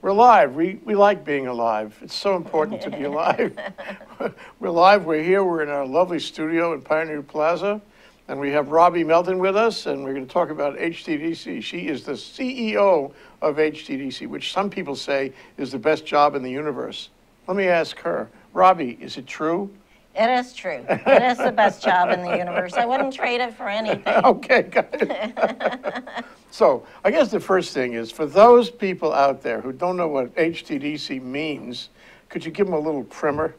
We're live. We like being alive. It's so important to be alive. We're live. We're here. We're in our lovely studio in Pioneer Plaza. And we have Robbie Melton with us, and we're going to talk about HTDC. She is the CEO of HTDC, which some people say is the best job in the universe. Let me ask her, Robbie, is it true? It is true. It is the best job in the universe. I wouldn't trade it for anything. Okay, got it. So I guess the first thing is, for those people out there who don't know what HTDC means, could you give them a little primer?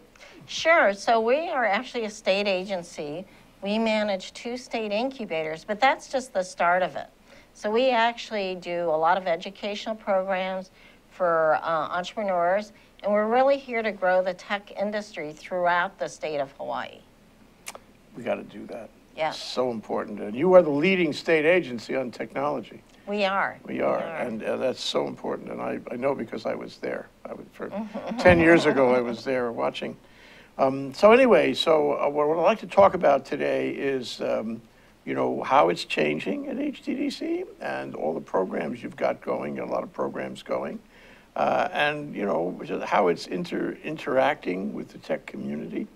Sure. So we are actually a state agency. We manage 2 state incubators, but that's just the start of it. So we actually do a lot of educational programs for entrepreneurs, and we're really here to grow the tech industry throughout the state of Hawaii. We got to do that. Yeah. It's so important. And you are the leading state agency on technology. We are. We are. And that's so important. And I know because I was there. For 10 years ago, I was there watching. So anyway, what I'd like to talk about today is, you know, how it's changing at HTDC and all the programs you've got going, a lot of programs going, and, you know, how it's interacting with the tech community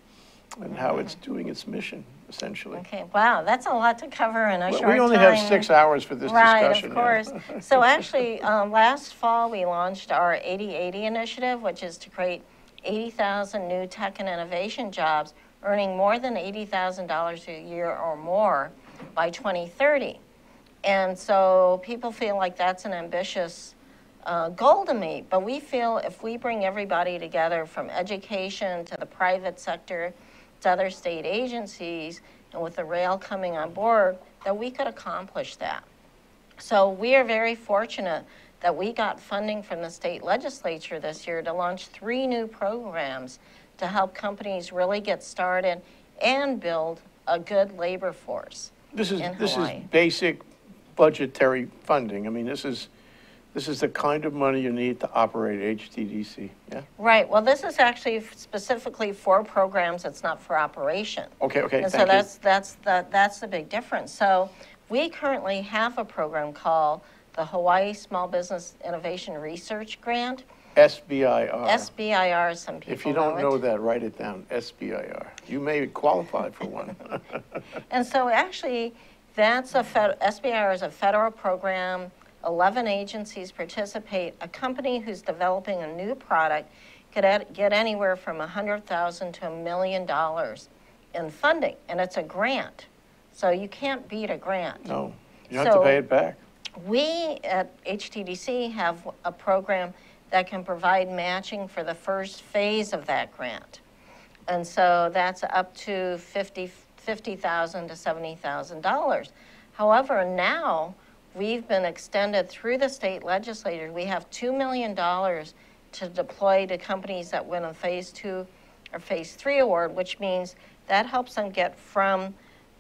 and how it's doing its mission, essentially. Okay, wow, that's a lot to cover in a short time. We only have 6 hours for this discussion. Right, of course. So actually, last fall, we launched our 80/80 initiative, which is to create 80,000 new tech and innovation jobs, earning more than $80,000 a year or more by 2030. And so people feel like that's an ambitious goal to meet, but we feel if we bring everybody together from education to the private sector to other state agencies, and with the rail coming on board, that we could accomplish that. So we are very fortunate that we got funding from the state legislature this year to launch 3 new programs to help companies really get started and build a good labor force. This is basic budgetary funding. I mean, this is the kind of money you need to operate HTDC. Yeah. Right. Well, this is actually specifically for programs. It's not for operation. Okay. And so that's the big difference. So we currently have a program called the Hawaii Small Business Innovation Research Grant. SBIR. SBIR, some people know it. If you don't know that, write it down, SBIR. You may qualify for one. And so actually, SBIR is a federal program. 11 agencies participate. A company who's developing a new product could get anywhere from $100,000 to $1 million in funding, and it's a grant. So you can't beat a grant. No, you have to pay it back. We at HTDC have a program that can provide matching for the first phase of that grant. And so that's up to $50,000 to $70,000. However, now we've been extended through the state legislature. We have $2 million to deploy to companies that win a phase 2 or phase 3 award, which means that helps them get from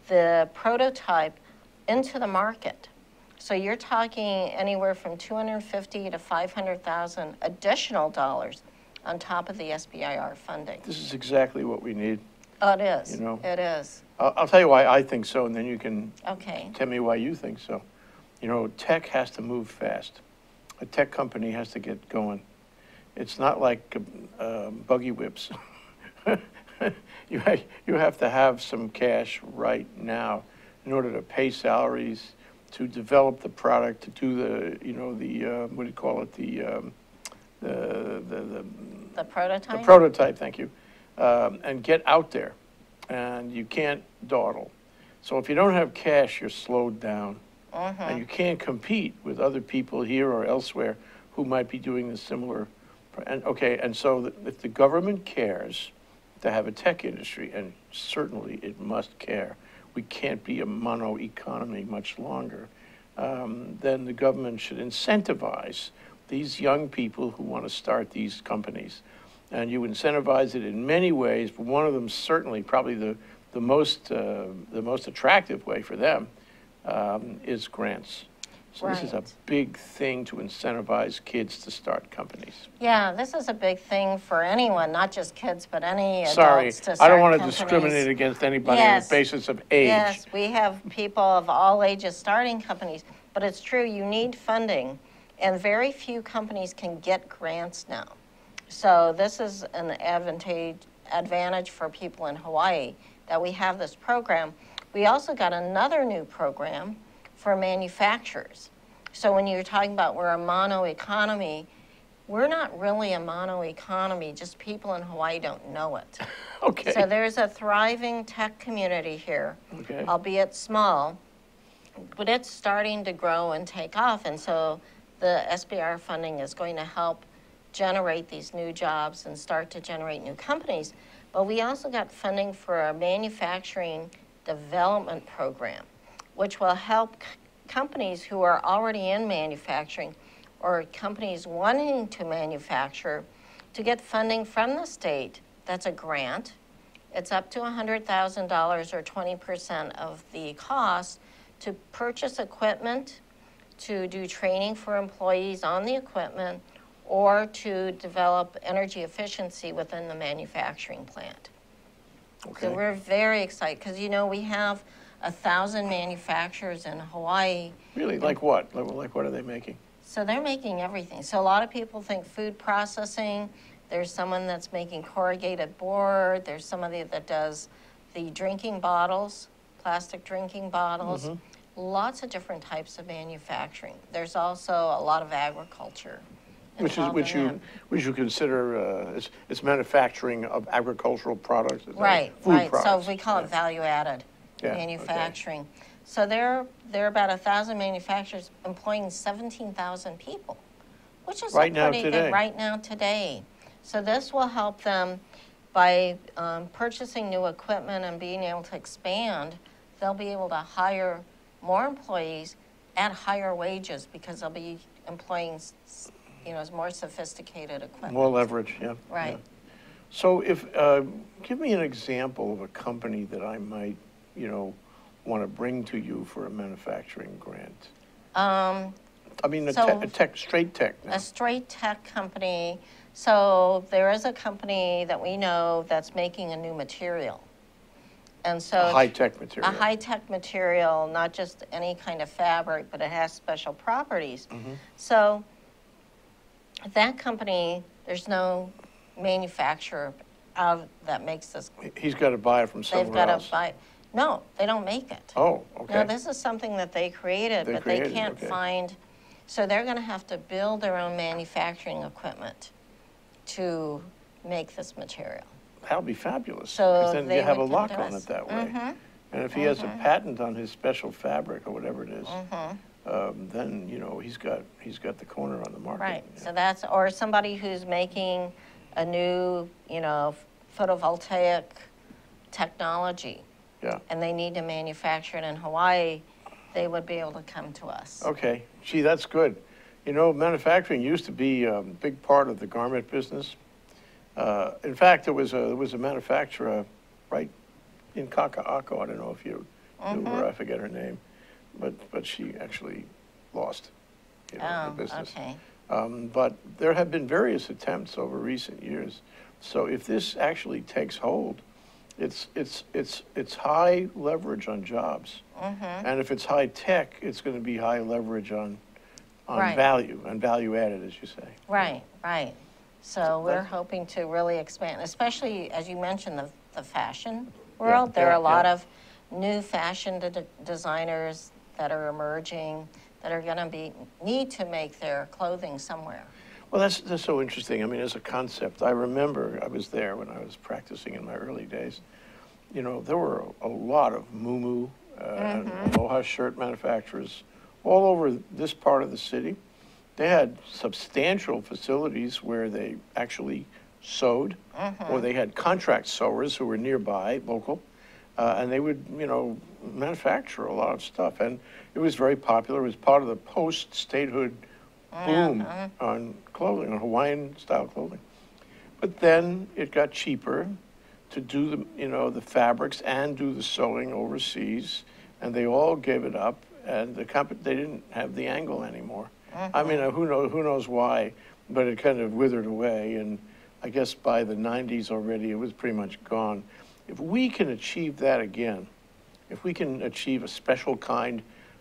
the prototype into the market. So you're talking anywhere from $250,000 to $500,000 additional dollars on top of the SBIR funding. This is exactly what we need. Oh, it is. You know, it is. I'll tell you why I think so, and then you can tell me why you think so. You know, tech has to move fast. A tech company has to get going. It's not like buggy whips. You have to have some cash right now in order to pay salaries, to develop the product, to do the, you know, what do you call it, the prototype? The prototype, thank you, and get out there. And you can't dawdle. So if you don't have cash, you're slowed down. And you can't compete with other people here or elsewhere who might be doing the similar. And so if the government cares to have a tech industry, and certainly it must care, we can't be a mono economy much longer, then the government should incentivize these young people who want to start these companies. And you incentivize it in many ways, but one of them certainly, probably the most attractive way for them is grants. So this is a big thing to incentivize kids to start companies. Yeah, this is a big thing for anyone, not just kids, but any adults to start I don't want to companies. discriminate against anybody on the basis of age. Yes, we have people of all ages starting companies, but it's true, you need funding And very few companies can get grants now. So this is an advantage for people in Hawaii that we have this program. We also got another new program for manufacturers. So when you're talking about we're a mono economy, we're not really a mono economy, just people in Hawaii don't know it. Okay. So there's a thriving tech community here, albeit small, but it's starting to grow and take off. And so the SBR funding is going to help generate these new jobs and start to generate new companies. But we also got funding for a manufacturing development program, which will help companies who are already in manufacturing or companies wanting to manufacture to get funding from the state. That's a grant. It's up to $100,000 or 20% of the cost to purchase equipment, to do training for employees on the equipment, or to develop energy efficiency within the manufacturing plant. Okay. So we're very excited because, you know, we have 1,000 manufacturers in Hawaii. Really? Like what? Like what are they making? So they're making everything. So a lot of people think food processing. There's someone that's making corrugated board. There's somebody that does the drinking bottles, plastic drinking bottles. Mm-hmm. Lots of different types of manufacturing. There's also a lot of agriculture. Which you consider it's manufacturing of agricultural products? Right, food right. products. So we call it value-added manufacturing. Okay. So there are about 1,000 manufacturers employing 17,000 people, which is pretty good right now today. So this will help them by purchasing new equipment and being able to expand. They'll be able to hire more employees at higher wages because they'll be employing, you know, more sophisticated equipment. More leverage, yeah. Right. Yeah. So if, give me an example of a company that I might, you know, want to bring to you for a manufacturing grant. I mean, a straight tech now. A straight tech company. So there is a company that we know that's making a new material. And so a high-tech material. A high-tech material, not just any kind of fabric, but it has special properties. Mm-hmm. So that company, there's no manufacturer that makes this. He's got to buy it from somewhere else. They've got to buy. No, they don't make it. Oh, okay. No, this is something that they created, but they can't find. So they're going to have to build their own manufacturing equipment to make this material. That'll be fabulous. So because then you have a lock on it that way. Mm-hmm. And if he has a patent on his special fabric or whatever it is, then you know he's got the corner on the market. Right. Yeah. So that's, or somebody who's making a new, you know, photovoltaic technology. Yeah. And they need to manufacture it in Hawaii, they would be able to come to us. Okay. Gee, that's good. You know, manufacturing used to be a big part of the garment business. In fact, there was a manufacturer right in Kaka'ako. I don't know if you knew her. I forget her name, but she actually lost, you know, the business. Okay. But there have been various attempts over recent years. So if this actually takes hold, it's high leverage on jobs, and if it's high tech, it's going to be high leverage on value and value added, as you say. Right, right. So we're hoping to really expand, especially as you mentioned the fashion world. There are a lot of new fashion designers that are emerging that are going to need to make their clothing somewhere. Well, that's so interesting. I mean, as a concept, I remember I was there when I was practicing in my early days. You know, there were a lot of muumuu and aloha shirt manufacturers all over this part of the city. They had substantial facilities where they actually sewed, or they had contract sewers who were nearby, local, and they would, you know, manufacture a lot of stuff. And it was very popular. It was part of the post-statehood boom on clothing, on Hawaiian-style clothing. But then it got cheaper to do the, you know, the fabrics and do the sewing overseas, and they all gave it up, and they didn't have the angle anymore. I mean, who knows why, but it kind of withered away, and I guess by the 90s already, it was pretty much gone. If we can achieve that again, if we can achieve a special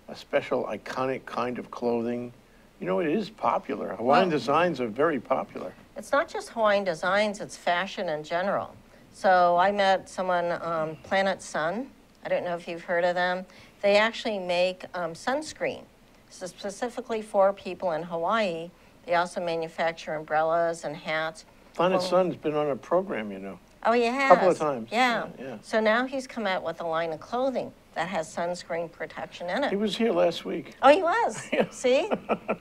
iconic kind of clothing You know, it is popular. Hawaiian designs are very popular. It's not just Hawaiian designs, it's fashion in general. So I met someone, Planet Sun. I don't know if you've heard of them. They actually make sunscreen, so specifically for people in Hawaii. They also manufacture umbrellas and hats. Planet Sun's been on a program, you know. Oh, he has? A couple of times. Yeah. So now he's come out with a line of clothing that has sunscreen protection in it. He was here last week. Oh, he was? See?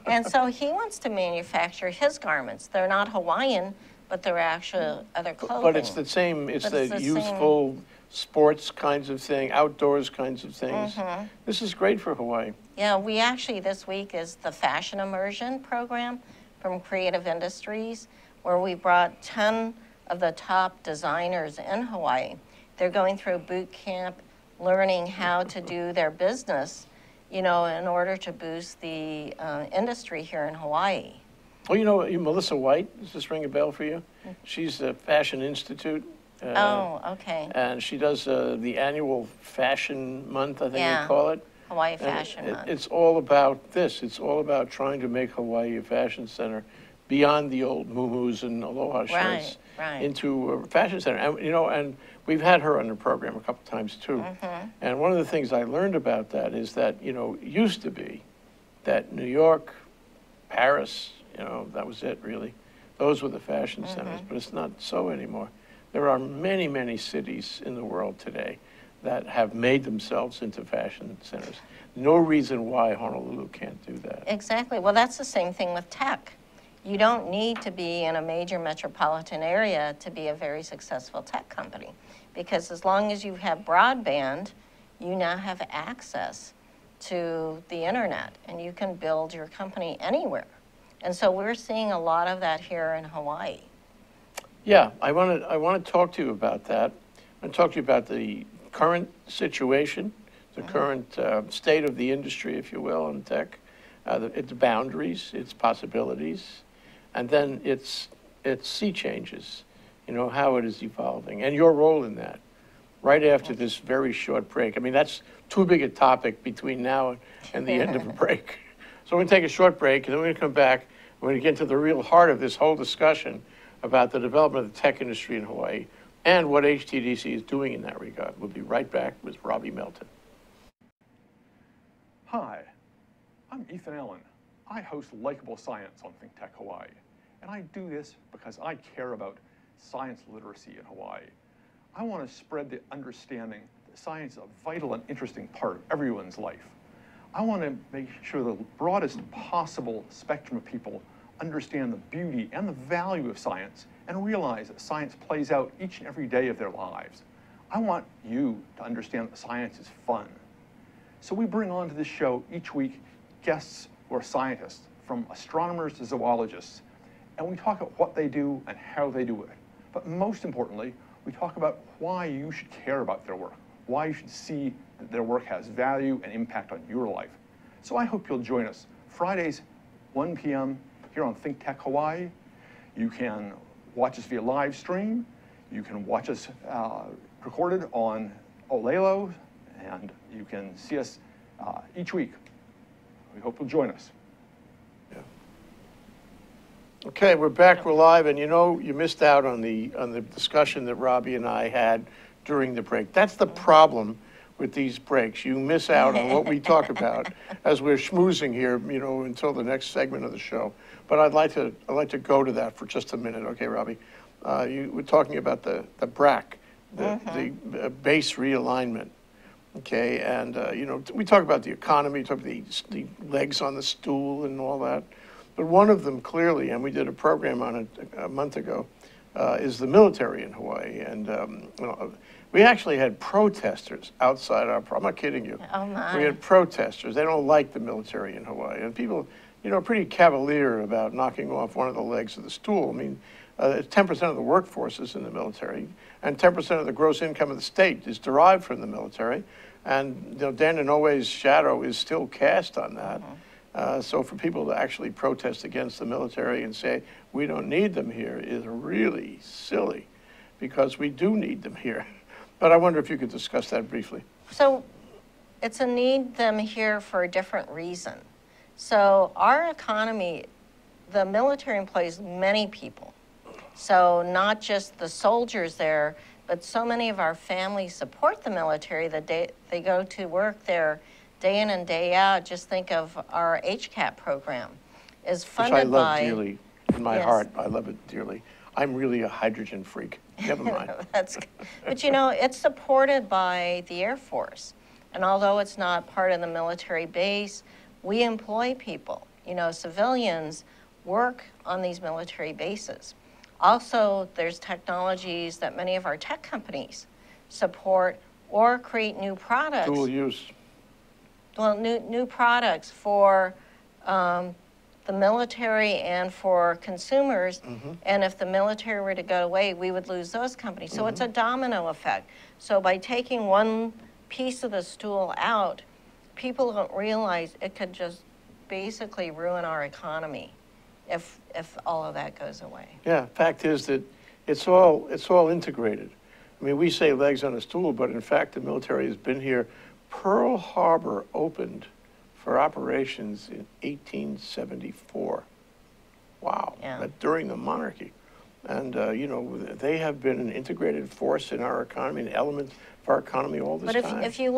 And so he wants to manufacture his garments. They're not Hawaiian, but they're actually other clothing. But it's the same, it's the youthful sports kinds of thing, outdoors kinds of things. This is great for Hawaii. Yeah, we actually, this week is the Fashion Immersion program from Creative Industries, where we brought 10 of the top designers in Hawaii. They're going through boot camp, learning how to do their business, you know, in order to boost the industry here in Hawaii. Oh, you know, Melissa White, does this ring a bell for you? She's the Fashion Institute. Oh, okay. And she does the annual Fashion Month, I think they call it. Hawaii Fashion Month. It's all about this. It's all about trying to make Hawaii a fashion center beyond the old muumuus and aloha shirts into a fashion center. And, you know, and we've had her on the program a couple times too. And one of the things I learned about that is that, you know, it used to be that New York, Paris, you know, that was it really. Those were the fashion centers, but it's not so anymore. There are many, many cities in the world today that have made themselves into fashion centers. No reason why Honolulu can't do that. Exactly. Well, that's the same thing with tech. You don't need to be in a major metropolitan area to be a very successful tech company, because as long as you have broadband, you now have access to the internet, and you can build your company anywhere. And so we're seeing a lot of that here in Hawaii. Yeah, I want to talk to you about that. I want to talk to you about the current situation, the current state of the industry, if you will, in tech, its boundaries, its possibilities, and then its sea changes, you know, how it is evolving, and your role in that, right after this very short break. I mean, that's too big a topic between now and the end of a break. So we're going to take a short break, and then we're going to come back, and we're going to get into the real heart of this whole discussion about the development of the tech industry in Hawaii and what HTDC is doing in that regard. We'll be right back with Robbie Melton. Hi, I'm Ethan Allen. I host Likeable Science on ThinkTech Hawaii, and I do this because I care about science literacy in Hawaii. I want to spread the understanding that science is a vital and interesting part of everyone's life. I want to make sure the broadest possible spectrum of people understand the beauty and the value of science and realize that science plays out each and every day of their lives. I want you to understand that science is fun. So we bring onto this show each week guests who are scientists, from astronomers to zoologists, and we talk about what they do and how they do it. But most importantly, we talk about why you should care about their work, why you should see that their work has value and impact on your life. So I hope you'll join us Fridays, 1 p.m. here on ThinkTech Hawaii. You can watch us via live stream. You can watch us recorded on Olelo, and you can see us each week. We hope you'll join us. Yeah. Okay, we're back, we're live, and you know, you missed out on the discussion that Robbie and I had during the break. That's the problem with these breaks. You miss out on what we talk about as we're schmoozing here, you know, until the next segment of the show. But I'd like to go to that for just a minute, okay, Robbie? You were talking about the BRAC, the base realignment, okay? And, you know, we talk about the economy, talk about the legs on the stool and all that. But one of them clearly, and we did a program on it a month ago, is the military in Hawaii. And you know, we actually had protesters outside our, I'm not kidding you. Oh my. We had protesters. They don't like the military in Hawaii. And people, you know, pretty cavalier about knocking off one of the legs of the stool. I mean, 10% of the workforce is in the military, and 10% of the gross income of the state is derived from the military. And, you know, Dan Inouye's shadow is still cast on that. So for people to actually protest against the military and say, we don't need them here, is really silly, because we do need them here. But I wonder if you could discuss that briefly. So it's a need them here for a different reason. So our economy, the military employs many people. So not just the soldiers there, but so many of our families support the military that they go to work there day in and day out. Just think of our HCAP program is funded by... Which I love dearly. In my Yes. heart, I love it dearly. I'm really a hydrogen freak. Never mind. But you know, it's supported by the Air Force. And although it's not part of the military base, we employ people. You know, civilians work on these military bases. Also, there's technologies that many of our tech companies support or create new products. Dual use. Well, new products for the military and for consumers. And if the military were to go away, we would lose those companies. So it's a domino effect. So by taking one piece of the stool out, people don't realize it could just basically ruin our economy if all of that goes away. Yeah, fact is that it's all integrated. I mean, we say legs on a stool, but in fact, the military has been here. Pearl Harbor opened for operations in 1874. Wow, Yeah. during the monarchy. And, you know, they have been an integrated force in our economy, an element of our economy all this time. But if you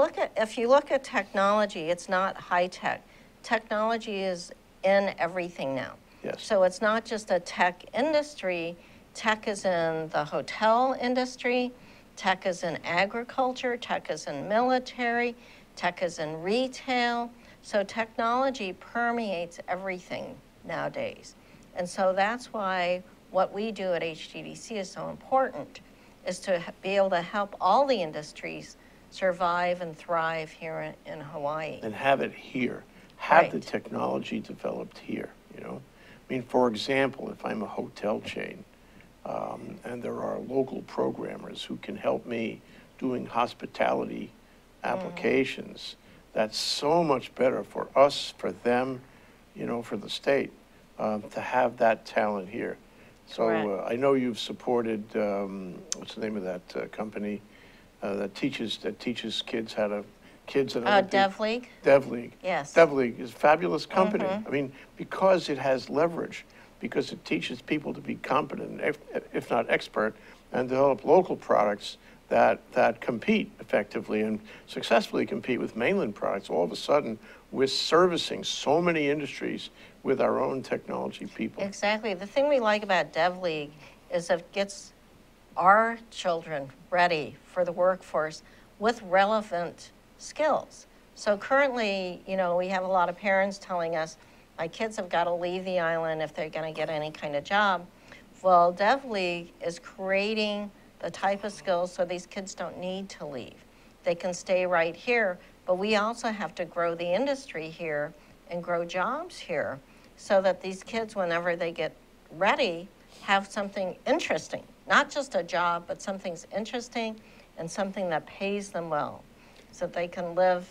look at technology, it's not high tech. Technology is in everything now. Yes. So it's not just a tech industry. Tech is in the hotel industry. Tech is in agriculture. Tech is in military. Tech is in retail. So technology permeates everything nowadays. And so that's why what we do at HTDC is so important, is to be able to help all the industries survive and thrive here in Hawaii. And have it here. Have the Right. technology developed here, you know? I mean, for example, if I'm a hotel chain, and there are local programmers who can help me doing hospitality applications, that's so much better for us, for them, you know, for the state, to have that talent here. So I know you've supported, what's the name of that company that teaches kids how to, kids and other people- DevLeague? DevLeague. Yes. DevLeague is a fabulous company. I mean, because it has leverage, because it teaches people to be competent, if not expert, and develop local products that compete effectively and successfully compete with mainland products. All of a sudden, we're servicing so many industries with our own technology people. Exactly. The thing we like about DevLeague is it gets our children ready for the workforce with relevant skills. So currently, you know, we have a lot of parents telling us, my kids have got to leave the island if they're going to get any kind of job. Well, DevLeague is creating the type of skills so these kids don't need to leave. They can stay right here, but we also have to grow the industry here and grow jobs here so that these kids, whenever they get ready, have something interesting. Not just a job, but something's interesting and something that pays them well so that they can live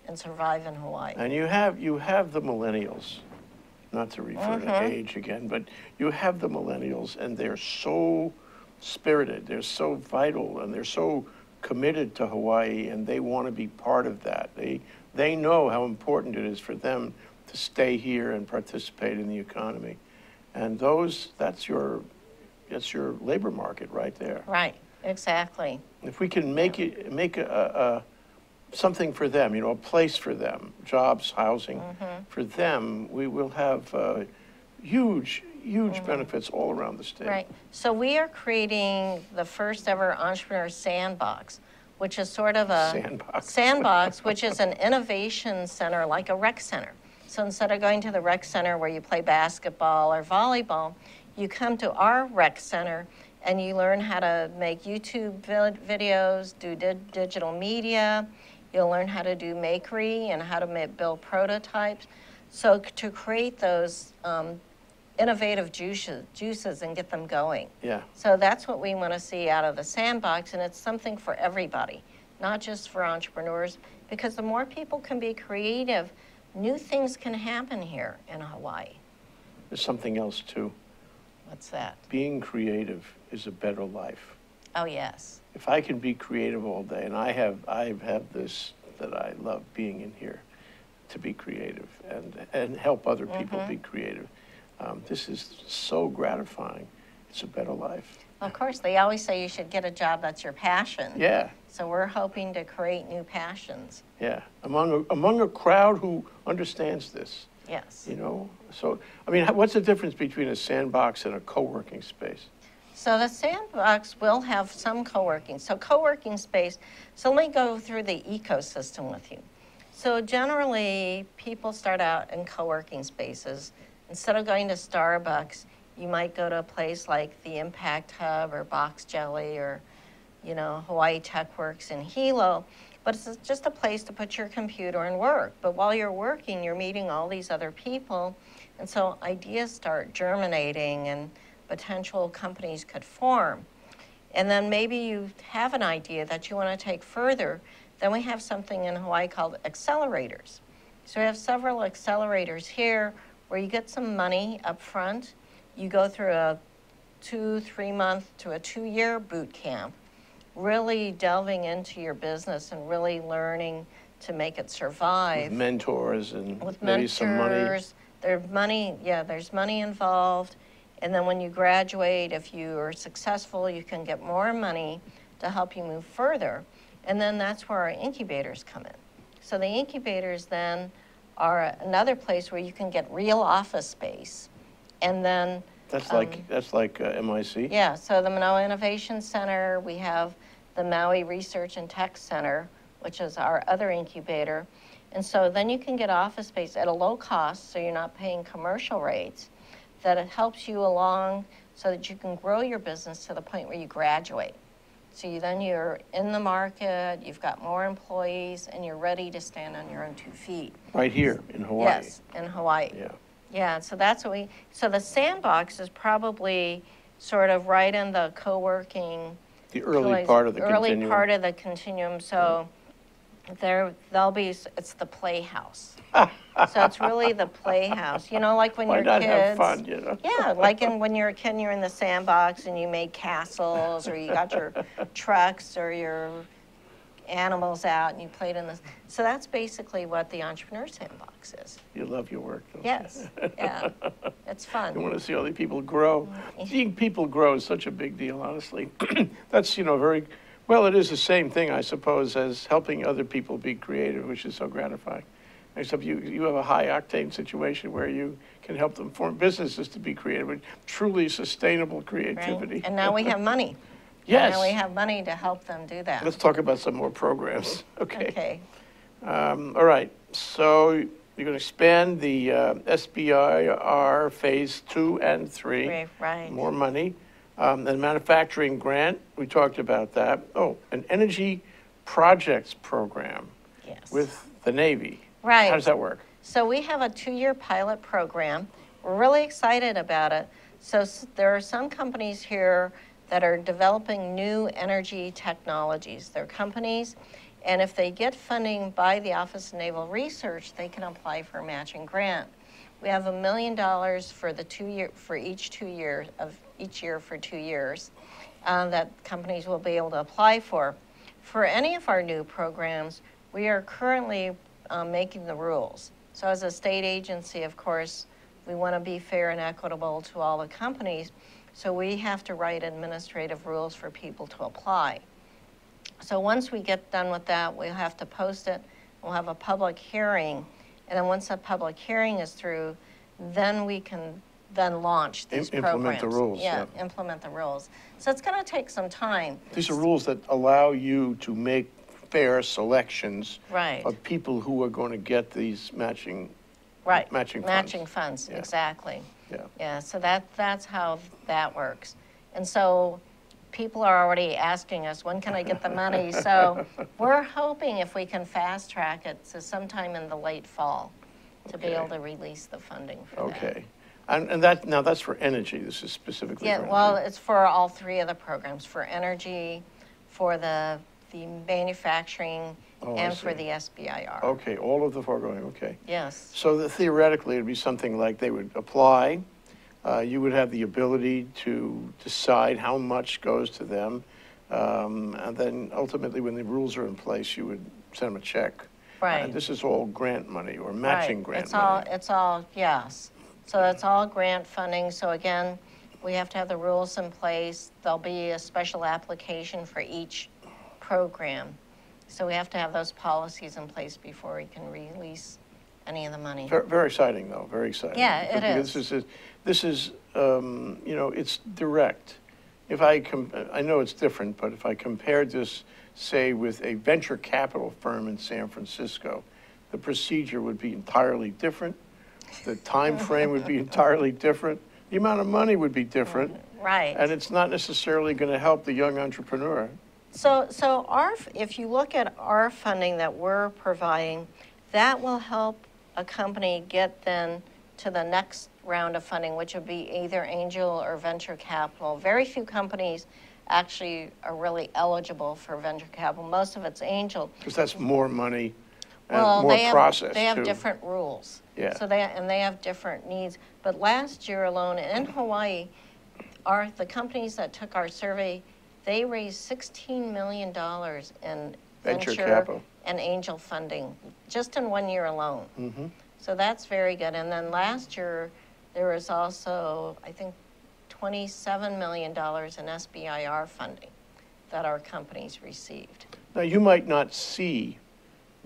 and survive in Hawaii. And you have the millennials, not to refer to age again, but you have the millennials, and they're so spirited, they're so vital, and they're so committed to Hawaii, and they want to be part of that. They know how important it is for them to stay here and participate in the economy. And that's your labor market right there. Right, exactly. If we can make something for them, you know, a place for them, jobs, housing, for them, we will have huge benefits all around the state. Right. So we are creating the first ever entrepreneur sandbox, which is sort of a sandbox, which is an innovation center like a rec center. So instead of going to the rec center where you play basketball or volleyball, you come to our rec center and you learn how to make YouTube videos, do digital media. You'll learn how to do makery and how to build prototypes. So to create those innovative juices and get them going. Yeah. So that's what we want to see out of the sandbox, and it's something for everybody, not just for entrepreneurs, because the more people can be creative, new things can happen here in Hawaii. There's something else too. What's that? Being creative is a better life. Oh, yes. If I can be creative all day, and I have this that I love being in here, to be creative and help other people be creative. This is so gratifying. It's a better life. Of course, they always say you should get a job that's your passion. Yeah. So we're hoping to create new passions. Yeah, among a crowd who understands this. Yes. You know, so, I mean, what's the difference between a sandbox and a co-working space? So the sandbox will have some co-working. So co-working space, so let me go through the ecosystem with you. So generally, people start out in co-working spaces. Instead of going to Starbucks, you might go to a place like the Impact Hub or Box Jelly or, you know, Hawaii Tech Works in Hilo. But it's just a place to put your computer and work. But while you're working, you're meeting all these other people. And so ideas start germinating and potential companies could form. And then maybe you have an idea that you want to take further. Then we have something in Hawaii called accelerators. So we have several accelerators here where you get some money up front. You go through a 2-3 month to a 2-year boot camp, really delving into your business and really learning to make it survive. With mentors and with maybe mentors, some money. There's money, yeah, there's money involved. And then when you graduate, if you are successful, you can get more money to help you move further. And then that's where our incubators come in. So the incubators then are another place where you can get real office space. And then That's like MIC? yeah, so the Manoa Innovation Center, we have the Maui Research and Tech Center, which is our other incubator. And so then you can get office space at a low cost, so you're not paying commercial rates, that it helps you along so that you can grow your business to the point where you graduate. So you're in the market, you've got more employees, and you're ready to stand on your own 2 feet. Right here in Hawaii. Yes, in Hawaii. Yeah. Yeah, so that's what so the sandbox is probably sort of right in the co-working. The early part of the early continuum. part of the continuum, so it's the playhouse. So it's really the playhouse, you know, like when Why you're not kids. have fun, you know? Yeah, like when you're a kid and you're in the sandbox and you made castles or you got your trucks or your animals out and you played in this. So that's basically what the Entrepreneur Sandbox is. You love your work, don't you? Yes, yeah, it's fun. You want to see other people grow. Seeing people grow is such a big deal, honestly. That's, you know, well, it is the same thing, I suppose, as helping other people be creative, which is so gratifying. Except you have a high-octane situation where you can help them form businesses to be creative, with truly sustainable creativity. Right. And now we have money. Yes. And now we have money to help them do that. Let's talk about some more programs. Okay. Okay. All right. So you're going to expand the SBIR Phase 2 and 3. Right. More money. And manufacturing grant, we talked about that. Oh, an energy projects program Yes. with the Navy. Right. How does that work? So we have a 2-year pilot program. We're really excited about it. So there are some companies here that are developing new energy technologies. They're companies, and if they get funding by the Office of Naval Research, they can apply for a matching grant. We have $1 million for the each year for 2 years that companies will be able to apply for. For any of our new programs, we are currently making the rules. So as a state agency, of course, we want to be fair and equitable to all the companies. So we have to write administrative rules for people to apply. So once we get done with that, we'll have to post it. We'll have a public hearing. And then once that public hearing is through, then we can then launch these programs. Implement the rules. Yeah, implement the rules. So it's going to take some time. These are rules that allow you to make fair selections Right. of people who are going to get these matching Right. funds. Matching funds, Yeah. exactly. Yeah. Yeah, so that's how that works. And so people are already asking us, when can I get the money? So we're hoping if we can fast track it to sometime in the late fall to be Okay. able to release the funding for that. Okay. And that's for energy. This is specifically Yeah, for well, energy. it's for all 3 of the programs, for energy, for the manufacturing, Oh, I and for see. the SBIR. Okay, all of the foregoing, okay. Yes. So theoretically, it'd be something like they would apply, you would have the ability to decide how much goes to them, and then ultimately when the rules are in place, you would send them a check. Right. And this is all grant money or matching grant money. It's all, yes. So it's all grant funding. So again, we have to have the rules in place. There'll be a special application for each program. So we have to have those policies in place before we can release any of the money. Very, very exciting, though. Very exciting. Yeah, it is. This is you know, it's direct. If I know it's different, but if I compared this, say, with a venture capital firm in San Francisco, the procedure would be entirely different. The time frame would be entirely different. The amount of money would be different. Right. And it's not necessarily going to help the young entrepreneur. So if you look at our funding that we're providing, that will help a company get then to the next round of funding, which would be either angel or venture capital. Very few companies actually are really eligible for venture capital. Most of it's angel. Because that's more money and Well, more process, they have too. different rules. Yeah. So they have different needs. But last year alone in Hawaii, the companies that took our survey, they raised $16 million in Venture capital. and angel funding just in 1 year alone. Mm-hmm. So that's very good. And then last year, there was also, I think, $27 million in SBIR funding that our companies received. Now, you might not see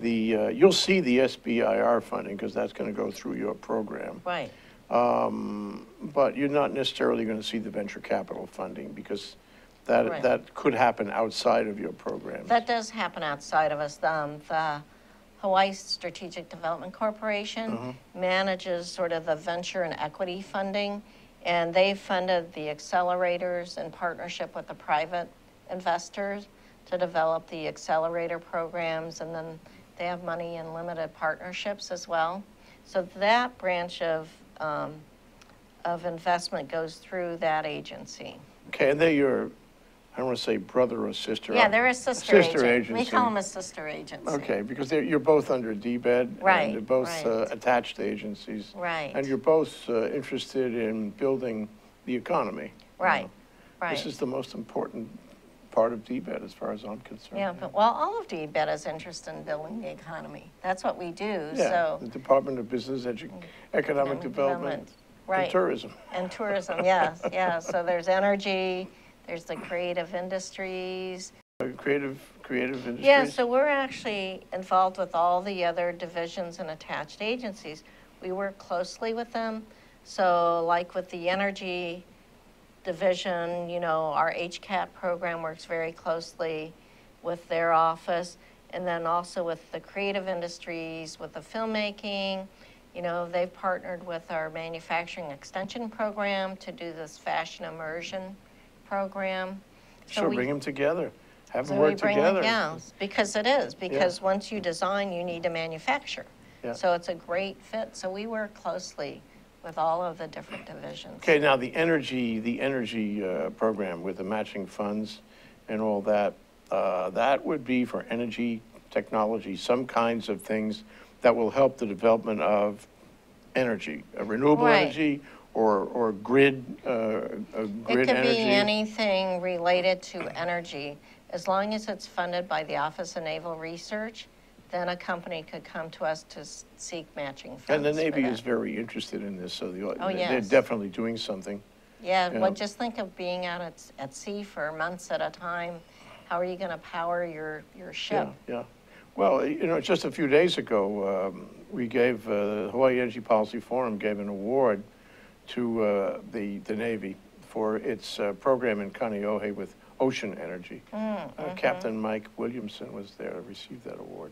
you'll see the SBIR funding because that's going to go through your program. Right. But you're not necessarily going to see the venture capital funding because Right. that could happen outside of your program. That does happen outside of us. The Hawaii Strategic Development Corporation manages sort of the venture and equity funding, and they funded the accelerators in partnership with the private investors to develop the accelerator programs, and then they have money in limited partnerships as well. So that branch of investment goes through that agency. Okay, and they're your, I don't want to say brother or sister. Yeah, they're a sister agency. We call them a sister agency. Okay, because you're both under DBED. Right, And they're both right. attached agencies. Right. And you're both interested in building the economy. Right, right. This is the most important part of DBED as far as I'm concerned. Yeah, but well, all of DBED is interested in building the economy. That's what we do. Yeah, So the Department of Business, Economic Development, right. and Tourism. And tourism, yes, yeah. So there's energy, there's the creative industries. Creative industries? Yeah, so we're actually involved with all the other divisions and attached agencies. We work closely with them. So like with the energy division, you know, our HCAT program works very closely with their office. And then also with the creative industries, with the filmmaking, you know, they've partnered with our manufacturing extension program to do this fashion immersion program. Sure, bring them together. Have them So work together. Yeah, because it is. Because once you design, you need to manufacture. Yeah. So it's a great fit. So we work closely with all of the different divisions. Okay, now the energy program with the matching funds and all that, that would be for energy technology, some kinds of things that will help the development of energy, renewable Right. energy or grid It grid could energy. be anything related to energy. As long as it's funded by the Office of Naval Research, then a company could come to us to seek matching funds. And the for Navy that. is very interested in this, so they're yes. definitely doing something. Yeah, Yeah. well, just think of being out at sea for months at a time. How are you going to power your ship? Yeah. Well, you know, just a few days ago, we gave, the Hawaii Energy Policy Forum gave an award to the Navy for its program in Kaneohe with ocean energy. Captain Mike Williamson was there to receive that award.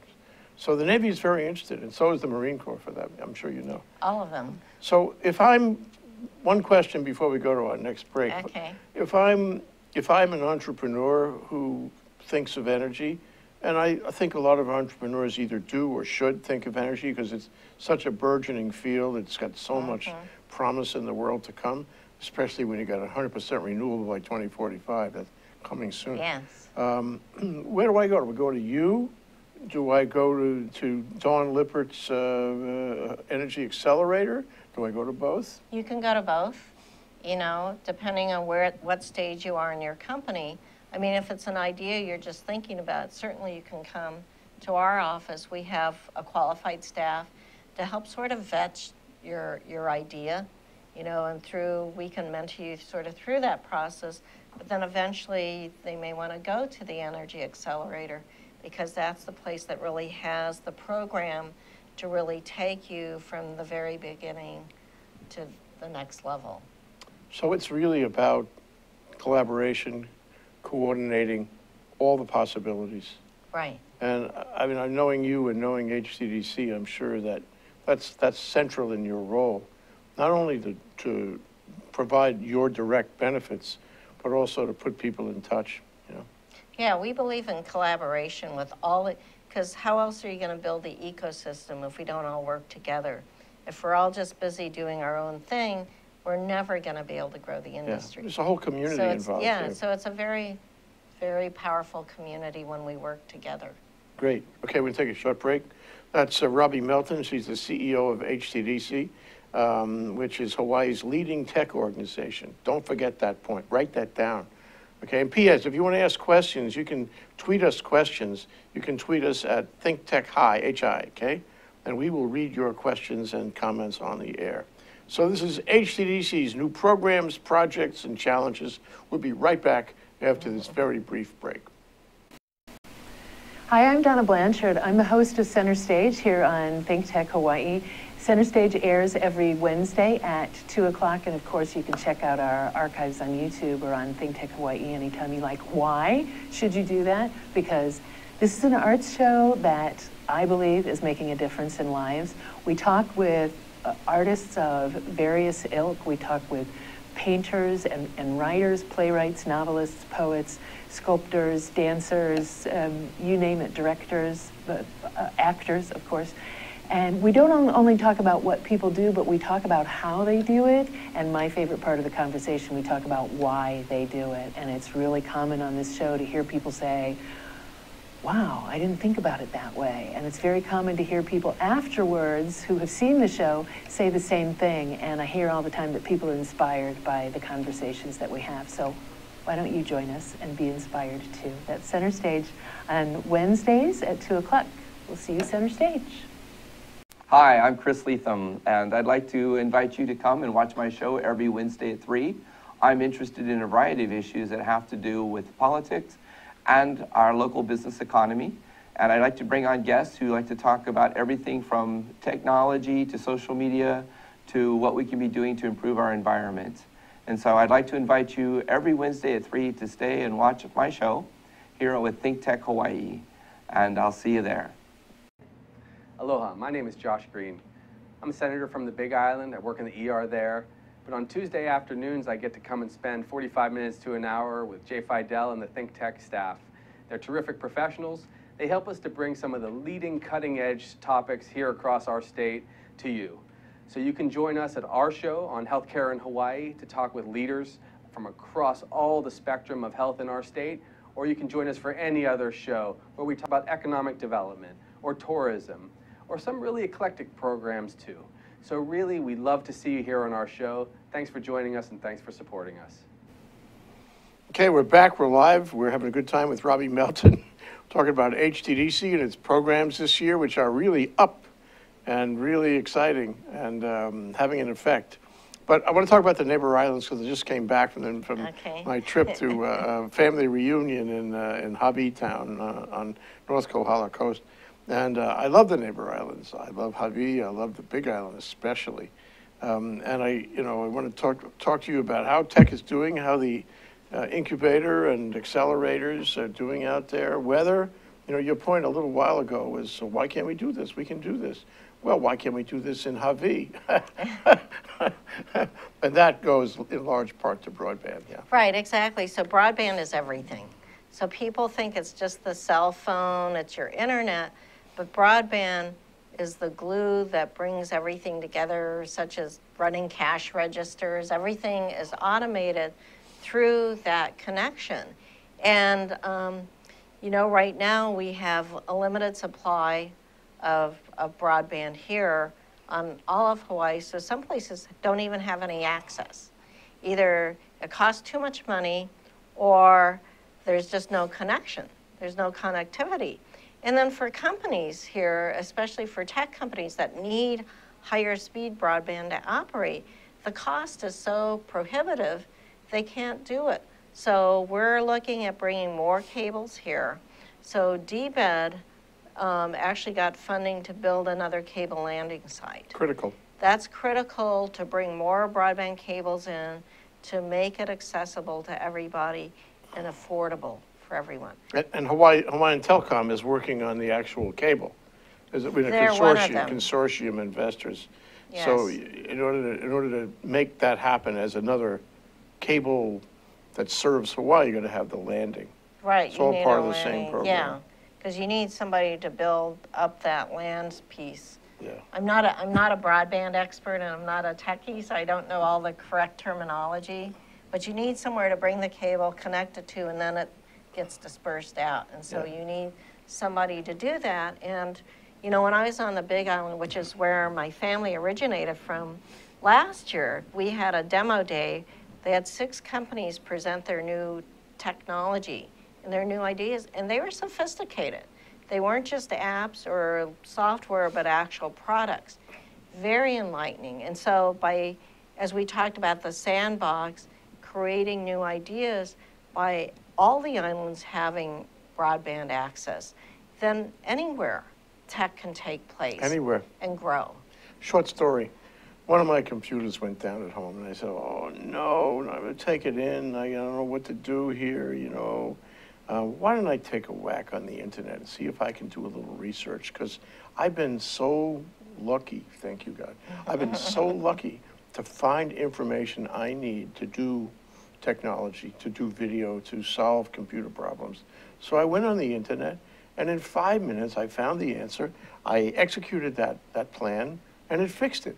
So the Navy is very interested, and so is the Marine Corps for that, I'm sure you know. All of them. So one question before we go to our next break. Okay. If I'm an entrepreneur who thinks of energy, and I think a lot of entrepreneurs either do or should think of energy because it's such a burgeoning field, it's got so much promise in the world to come, especially when you got 100% renewable by 2045, that's coming soon. Yes. Where do I go? Do I go to you? Do I go to Dawn Lippert's Energy Accelerator? Do I go to both? You can go to both, you know, depending on what stage you are in your company. I mean, if it's an idea you're just thinking about, certainly you can come to our office, we have a qualified staff to help sort of vet your idea, you know, and we can mentor you sort of through that process, but then eventually they may want to go to the Energy Accelerator because that's the place that really has the program to really take you from the very beginning to the next level. So it's really about collaboration, coordinating all the possibilities. Right. And I mean, knowing you and knowing HTDC, I'm sure that that's central in your role, not only to provide your direct benefits, but also to put people in touch, you know. Yeah, we believe in collaboration with all, because how else are you going to build the ecosystem if we don't all work together? If we're all just busy doing our own thing, we're never going to be able to grow the industry. Yeah, there's a whole community so involved. Yeah, so it's a very, very powerful community when we work together. Great. Okay, we'll take a short break. That's Robbie Melton. She's the CEO of HTDC, which is Hawaii's leading tech organization. Don't forget that point. Write that down. Okay, and P.S., if you want to ask questions, you can tweet us questions. You can tweet us at ThinkTech Hi, H-I, okay? And we will read your questions and comments on the air. So this is HTDC's new programs, projects, and challenges. We'll be right back after this very brief break. Hi, I'm Donna Blanchard. I'm the host of Center Stage here on ThinkTech Hawaii. Center Stage airs every Wednesday at 2 o'clock, and of course you can check out our archives on YouTube or on ThinkTech Hawaii anytime you like. Why should you do that? Because this is an arts show that I believe is making a difference in lives. We talk with artists of various ilk. We talk with painters and writers, playwrights, novelists, poets, sculptors, dancers, you name it, directors, actors, of course. And we don't only talk about what people do, but we talk about how they do it. And my favorite part of the conversation, we talk about why they do it. And it's really common on this show to hear people say, wow, I didn't think about it that way. And it's very common to hear people afterwards who have seen the show say the same thing. And I hear all the time that people are inspired by the conversations that we have. So why don't you join us and be inspired too? That's Center Stage on Wednesdays at 2 o'clock. We'll see you Center Stage. Hi, I'm Chris Leatham, and I'd like to invite you to come and watch my show every Wednesday at 3. I'm interested in a variety of issues that have to do with politics and our local business economy. And I'd like to bring on guests who like to talk about everything from technology to social media to what we can be doing to improve our environment. And so I'd like to invite you every Wednesday at 3 to stay and watch my show here with ThinkTech Hawaii. And I'll see you there. Aloha, my name is Josh Green. I'm a senator from the Big Island. I work in the ER there. But on Tuesday afternoons, I get to come and spend 45 minutes to an hour with Jay Fidell and the ThinkTech staff. They're terrific professionals. They help us to bring some of the leading cutting-edge topics here across our state to you. So you can join us at our show on healthcare in Hawaii to talk with leaders from across all the spectrum of health in our state, or you can join us for any other show where we talk about economic development or tourism, or some really eclectic programs too. So really, we love to see you here on our show. Thanks for joining us and thanks for supporting us. Okay, we're back, we're live. We're having a good time with Robbie Melton, talking about HTDC and its programs this year, which are really up and really exciting and having an effect. But I want to talk about the neighbor islands because I just came back from my trip to a family reunion in Hawaii Town on North Kohala Coast. And I love the neighbor islands. I love Hawaii. I love the Big Island especially. And I want to talk to you about how tech is doing, how the incubator and accelerators are doing out there. Whether, your point a little while ago was, so why can't we do this? We can do this. Well, why can't we do this in Hawaii? And that goes in large part to broadband, yeah. Right, exactly. So broadband is everything. So people think it's just the cell phone, it's your internet. But broadband is the glue that brings everything together, such as running cash registers. Everything is automated through that connection. And, right now we have a limited supply of broadband here on all of Hawaii. So some places don't even have any access. Either it costs too much money or there's just no connection. There's no connectivity. And then for companies here, especially for tech companies that need higher speed broadband to operate, the cost is so prohibitive, they can't do it. So we're looking at bringing more cables here. So DBED actually got funding to build another cable landing site. Critical. That's critical to bring more broadband cables in, to make it accessible to everybody and affordable for everyone. And Hawaiian Telecom is working on the actual cable. Is it with a They're one of them. consortium investors? Yes. So in order to make that happen as another cable that serves Hawaii, you're going to have the landing. Right. It's all part of the same program. Yeah, because you need somebody to build up that land piece. Yeah. I'm not a broadband expert and I'm not a techie, so I don't know all the correct terminology. But you need somewhere to bring the cable, connect it to, and then it gets dispersed out. And so you need somebody to do that. And you know, when I was on the Big Island, which is where my family originated from, last year we had a demo day. They had 6 companies present their new technology and their new ideas, and they were sophisticated. They weren't just apps or software, but actual products. Very enlightening. And so as we talked about the sandbox, creating new ideas by all the islands having broadband access, then anywhere tech can take place. Anywhere. And grow. Short story. One of my computers went down at home, and I said, oh, no, I'm going to take it in. I don't know what to do here, you know. Why don't I take a whack on the internet and see if I can do a little research? Because I've been so lucky, thank you, God. I've been so lucky to find information I need to do technology, to do video, to solve computer problems. So I went on the internet, and in 5 minutes, I found the answer. I executed that plan, and it fixed it.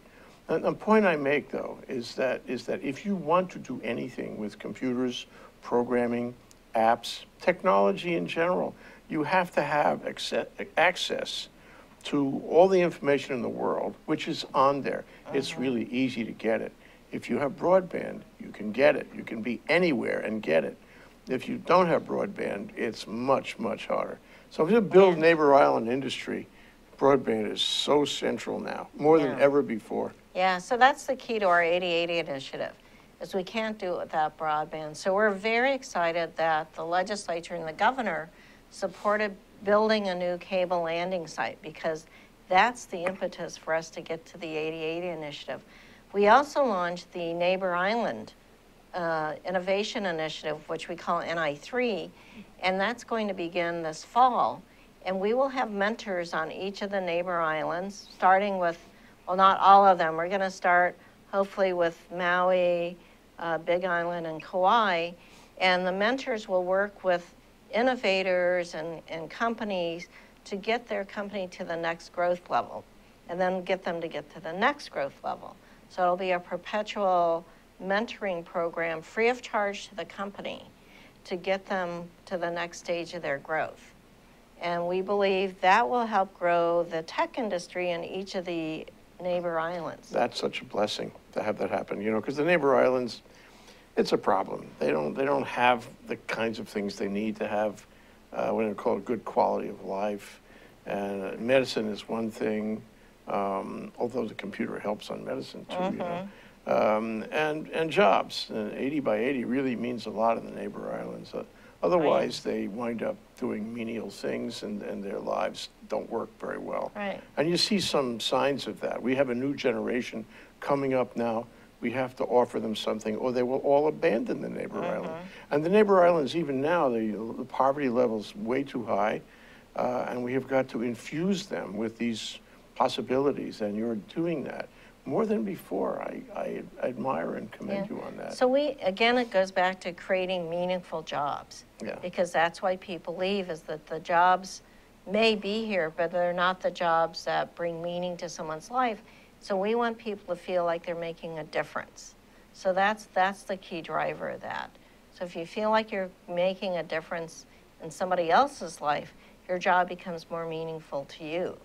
And the point I make, though, is that if you want to do anything with computers, programming, apps, technology in general, you have to have access to all the information in the world, which is on there. It's really easy to get it. If you have broadband, you can get it. You can be anywhere and get it. If you don't have broadband, it's much, much harder. So if you build neighbor island industry, broadband is so central now, more than ever before. Yeah, so that's the key to our 80/80 initiative, is we can't do it without broadband. So we're very excited that the legislature and the governor supported building a new cable landing site, because that's the impetus for us to get to the 80/80 initiative. We also launched the Neighbor Island Innovation Initiative, which we call NI3, and that's going to begin this fall. And we will have mentors on each of the neighbor islands, starting with, well, not all of them. We're going to start hopefully with Maui, Big Island, and Kauai. And the mentors will work with innovators and companies to get their company to the next growth level, and then get them to get to the next growth level. So it'll be a perpetual mentoring program free of charge to the company to get them to the next stage of their growth. And we believe that will help grow the tech industry in each of the neighbor islands. That's such a blessing to have that happen, you know, because the neighbor islands, it's a problem. They don't have the kinds of things they need to have what they call a good quality of life. And medicine is one thing, although the computer helps on medicine too, you know. And jobs. 80 by 80 really means a lot in the neighbor islands. Otherwise, they wind up doing menial things, and their lives don't work very well. Right. And you see some signs of that. We have a new generation coming up now. We have to offer them something, or they will all abandon the neighbor island. And the neighbor islands, even now, the poverty level's way too high, and we have got to infuse them with these possibilities, and you're doing that more than before. I admire and commend you on that. So again, it goes back to creating meaningful jobs. Yeah. Because that's why people leave, is that the jobs may be here, but they're not the jobs that bring meaning to someone's life. So we want people to feel like they're making a difference. So that's the key driver of that. So if you feel like you're making a difference in somebody else's life, your job becomes more meaningful to you.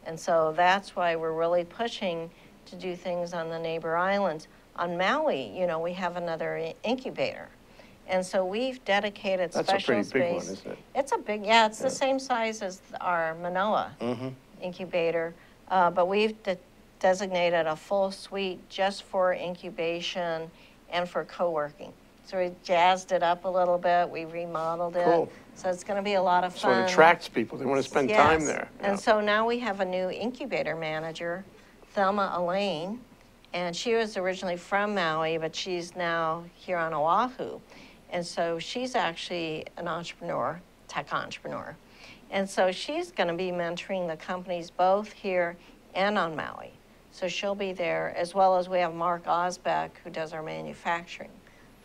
And so that's why we're really pushing to do things on the neighbor islands. On Maui, you know, we have another incubator. And so we've dedicated That's a special pretty big one, space. isn't it? It's a big, yeah, it's the same size as our Manoa incubator, but we've designated a full suite just for incubation and for co-working. So we jazzed it up a little bit, we remodeled it. Cool. So it's going to be a lot of So fun. it attracts people. They want to spend time there. And Yeah. so now we have a new incubator manager, Thelma Elaine, and she was originally from Maui, but she's now here on Oahu. And so she's actually an entrepreneur, tech entrepreneur. And so she's going to be mentoring the companies both here and on Maui. So she'll be there, as well as we have Mark Osbeck, who does our manufacturing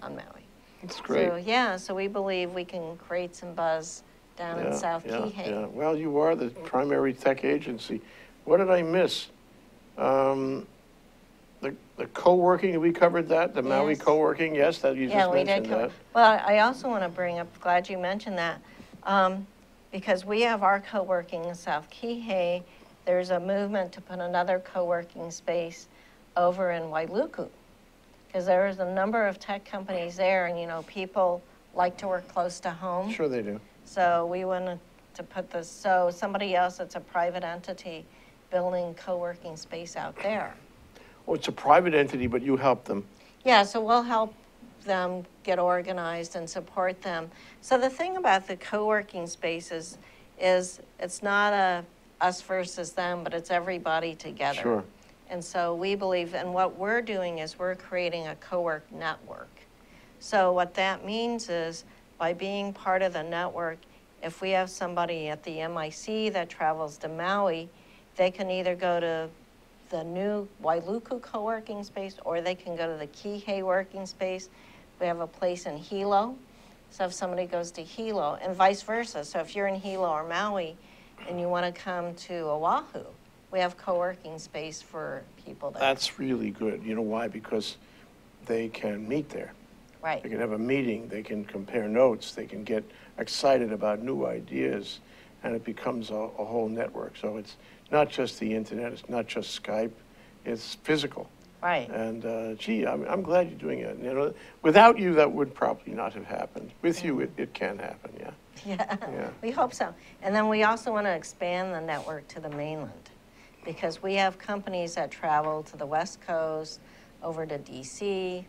on Maui. That's great. So yeah, so we believe we can create some buzz down in South Kihei. Yeah. Well, you are the primary tech agency. What did I miss? The co-working, we covered that? The Maui Yes. co-working, yes, that you just mentioned that. Well, I also want to bring up, glad you mentioned that, because we have our co-working in South Kihei. There's a movement to put another co-working space over in Wailuku, because there's a number of tech companies there, and you know, people like to work close to home. Sure they do. So we wanted to put this, so somebody else that's a private entity building co-working space out there. Oh, it's a private entity, but you help them. Yeah, so we'll help them get organized and support them. So the thing about the co-working spaces is it's not a us versus them, but it's everybody together. Sure. And so we believe, and what we're doing is we're creating a co-work network. So what that means is by being part of the network, if we have somebody at the MIC that travels to Maui, they can either go to the new Wailuku co-working space, or they can go to the Kihei working space. We have a place in Hilo. So if somebody goes to Hilo, and vice versa. So if you're in Hilo or Maui and you want to come to Oahu, we have co-working space for people there. That's really good. You know why? Because they can meet there. Right. They can have a meeting, they can compare notes, they can get excited about new ideas, and it becomes a whole network. So it's not just the internet, it's not just Skype, it's physical. Right. And gee, I'm glad you're doing it. You know, without you, that would probably not have happened. With you, it can happen, yeah. Yeah, we hope so. And then we also want to expand the network to the mainland, because we have companies that travel to the West Coast, over to DC.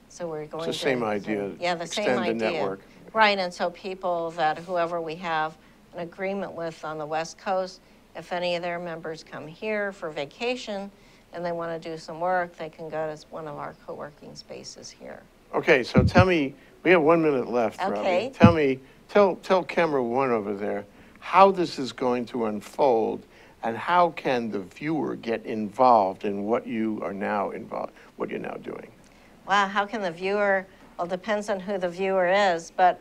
So we're going to... It's the same idea. Yeah, the same extend idea. the network. Right, and so people that, whoever we have an agreement with on the West Coast, if any of their members come here for vacation and they want to do some work, they can go to one of our co-working spaces here. Okay, so tell me, we have 1 minute left, Okay. Robbie. Tell me, tell camera one over there how this is going to unfold, and how can the viewer get involved in what you are now what you're now doing? Wow, how can the viewer, well, it depends on who the viewer is, but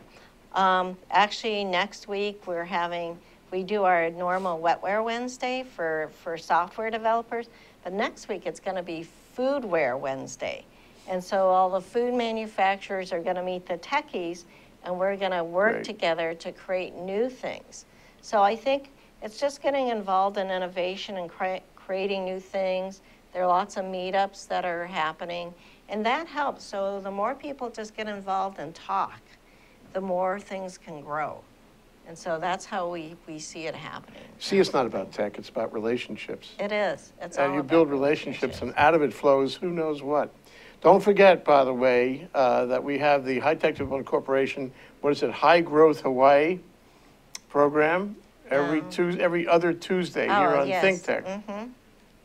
actually next week we do our normal Wetware Wednesday for software developers, but next week it's going to be Foodware Wednesday. And so all the food manufacturers are going to meet the techies, and we're going to work together to create new things. So I think it's just getting involved in innovation and creating new things. There are lots of meetups that are happening, and that helps. So the more people just get involved and talk, the more things can grow. And so that's how we see it happening. See, it's not about tech, it's about relationships. It is. It's all And you about build relationships, and out of it flows who knows what. Don't forget, by the way, that we have the High Tech Development Corporation, what is it, High Growth Hawaii program every other Tuesday here on ThinkTech. Mm-hmm.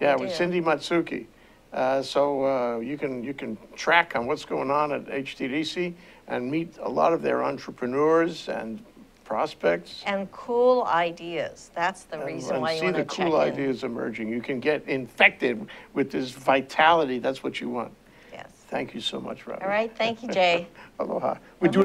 Yeah, with Cindy Matsuki. So you can track on what's going on at HTDC and meet a lot of their entrepreneurs and prospects. And cool ideas. That's the reason why you want to check in. See the cool ideas emerging. You can get infected with this vitality. That's what you want. Yes. Thank you so much, Robbie. All right. Thank you, Jay. Aloha. We do.